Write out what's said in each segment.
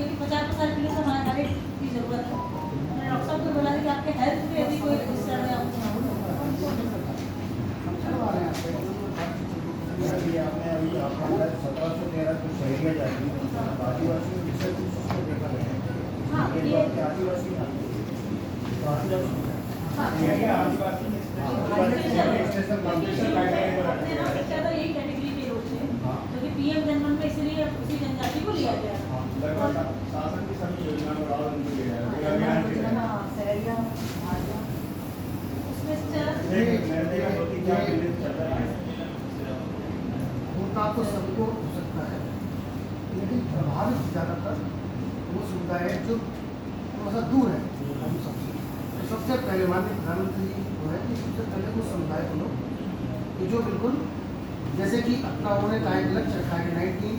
गई कि 50% किलो से हमारे डाइट की ज़रूरत है। मैंने डॉक्टर साहब को बोला कि आपके हेल्थ पे यदि कोई डिस्टर्ब है आपको आपने अभी आपका 1713 जो शहरिया जाती है आदिवासी विषय कुछ उसको देखा गया है। हाँ, ये आदिवासी यही कैटेगरी के लोग थे जो कि पीएम जनमन में इसलिए उसी जनजाति को लिया गया शासन की सभी योजना में उसमें से होता तो सबको हो सकता है, लेकिन प्रभावित ज़्यादातर वो समुदाय है जो थोड़ा सा दूर है हम सबसे। तो सबसे पहले माननीय प्रधानमंत्री जी को है कि सबसे पहले वो समुदाय को लोग कि जो बिल्कुल जैसे कि अपना उन्होंने कहा एक लक्ष्य रखा है कि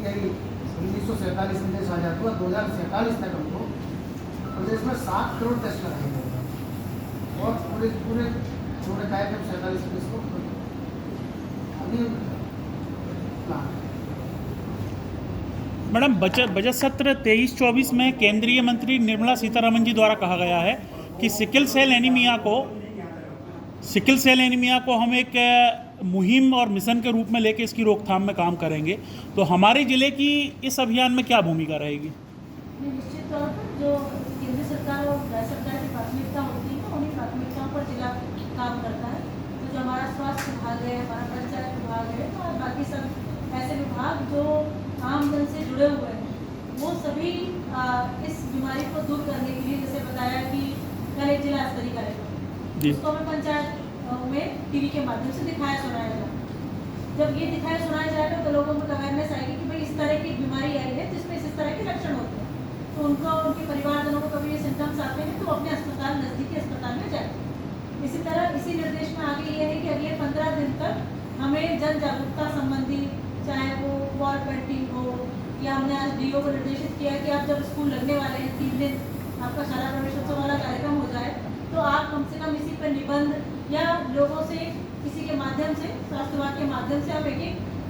1947 में देश आजाद हुआ, 2047 तक हमको प्रदेश में 7 करोड़ टेस्ट लगाएंगे और पूरे उन्होंने कहा कि हम 47 में इसको अभी मैडम, बजट सत्र 23-24 में केंद्रीय मंत्री निर्मला सीतारमण जी द्वारा कहा गया है कि सिकल सेल एनीमिया को हम एक मुहिम और मिशन के रूप में लेकर इसकी रोकथाम में काम करेंगे। तो हमारे ज़िले की इस अभियान में क्या भूमिका रहेगी? निश्चित तौर पर जो केंद्र सरकार और राज्य सरकार की प्राथमिकता होती है उन्हीं प्राथमिकताओं पर जिला काम करता है। तो जो हमारा स्वास्थ्य विभाग है, हमारा पंचायत विभाग है और बाकी सब ऐसे विभाग जो आम जन से जुड़े हुए हैं, वो सभी इस बीमारी को दूर करने के लिए, जैसे बताया कि कल एक जिला स्तरीय कार्यक्रम उसको हमें पंचायत में टीवी के माध्यम से दिखाया सुनाया जाएगा। जब ये दिखाया सुनाया जाएगा तो लोगों में अवेयरनेस आएगी कि भाई इस तरह की बीमारी आई है जिसमें इस तरह के लक्षण होते हैं, तो उनको उनके परिवारजनों को कभी ये सिम्टम्स आते हैं तो वो अपने अस्पताल, नज़दीकी अस्पताल में जाए। इसी तरह इसी निर्देश में आगे ये है कि अगले 15 दिन तक हमें जन जागरूकता संबंधी, चाहे वो वॉल पेंटिंग हो या हमने आज डीओ को निर्देशित किया कि आप जब स्कूल लगने वाले हैं 3 दिन आपका शाला प्रवेशोत्सव वाला कार्यक्रम हो जाए तो आप कम से कम इसी पर निबंध या लोगों से किसी के माध्यम से, स्वास्थ्य विभाग के माध्यम से आप एक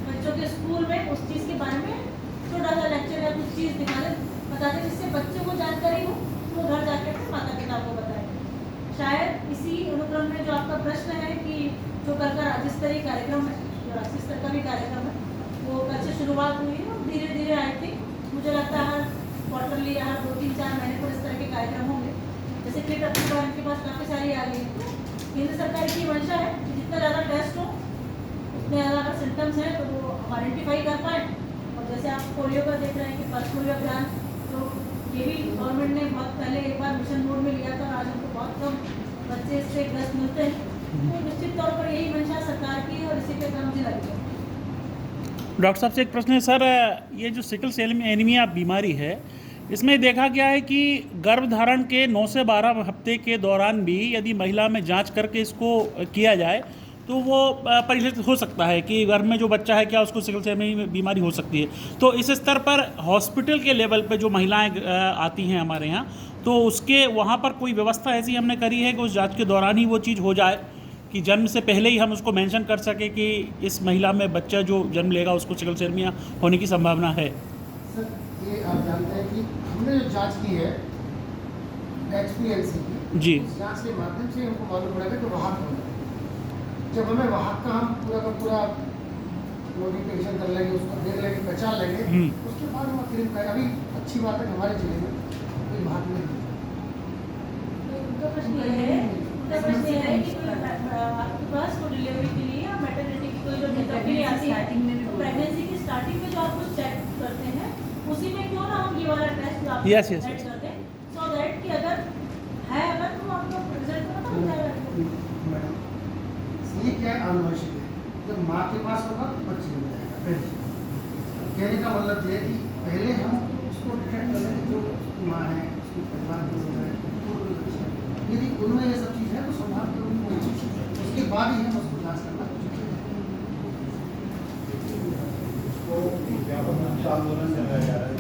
बच्चों के स्कूल में उस चीज़ के बारे में छोटा सा लेक्चर या कुछ चीज़ बता दें जिससे बच्चों को जानकारी हो, वो घर जाकर अपने माता पिता को बताएं। शायद इसी अनुक्रम में जो आपका प्रश्न है कि जो कल का राज्य स्तरीय कार्यक्रम है, जो राष्ट्रीय स्तर का भी कार्यक्रम है, वो कल से शुरुआत हुई है और धीरे धीरे आई थिंक मुझे लगता है हर क्वार्टरली या हर 2-3-4 महीने पर इस तरह के कार्यक्रम होंगे। जैसे किट अपने इनके पास काफ़ी सारी आ गई है। केंद्र सरकार की मंशा है कि जितना ज़्यादा टेस्ट हो उतने ज़्यादा अगर सिम्टम्स हैं तो वो हम आइडेंटिफाई कर पाएँ। और जैसे आप पोलियो का देख रहे हैं कि पल्स पोलियो अभियान, तो ये भी गवर्नमेंट ने बहुत पहले एक बार मिशन मोड में लिया था, आज हमको बहुत कम बच्चे इससे ग्रस्त मिलते हैं। तो निश्चित तौर पर यही मंशा सरकार की है और इसी पे काम जिला की है। डॉक्टर साहब से एक प्रश्न है सर, ये जो सिकल सेल एनीमिया बीमारी है, इसमें देखा गया है कि गर्भधारण के 9 से 12 हफ्ते के दौरान भी यदि महिला में जांच करके इसको किया जाए तो वो परिलक्षित हो सकता है कि गर्भ में जो बच्चा है क्या उसको सिकल सेल बीमारी हो सकती है। तो इस स्तर पर हॉस्पिटल के लेवल पे जो महिलाएं आती हैं हमारे यहाँ, तो उसके वहाँ पर कोई व्यवस्था ऐसी हमने करी है कि उस जाँच के दौरान ही वो चीज़ हो जाए कि जन्म से पहले ही हम उसको मेंशन कर सकें कि इस महिला में बच्चा जो जन्म लेगा उसको सिकल सेल होने की संभावना है? सर, ये आप जानते हैं कि हमने जो जांच की है एक्सपीएलसी की जी, उस जांच के माध्यम से हमको मालूम पड़ेगा कि वाहक होना है। जब हमें वाहक का हम पूरा का पूरा नोटिफिकेशन कर लेंगे, उसको देख लेंगे, पहचान लेंगे, उसके बाद हम क्लेम करें। अभी अच्छी बात है कि हमारे जिले में कोई वाहक नहीं है। उनका प्रश्न ये है कि आपके पास को डिलीवरी के लिए या मैटरनिटी की कोई जो चेकअप के लिए आती है, तो प्रेगनेंसी की स्टार्टिंग में जो आप कुछ चेक करते हैं उसी में क्यों ना हम ये वाला टेस्ट आप Yes. कर दें, सो दैट कि अगर तो आपको रिजल्ट पता हो जाएगा। ये क्या आनुवंशिक है, जब माँ के पास होगा तो बच्चे हो जाएगा। कहने का मतलब ये है कि पहले हम उसको डिटेक्ट कर लें जो माँ है, उसके परिवार के लोग हैं, यदि उनमें ये सब चीज़ है तो संभाल के उनको उसके बाद ही हम उसको जाँच करना आंदोलन चलाया जा रहा है।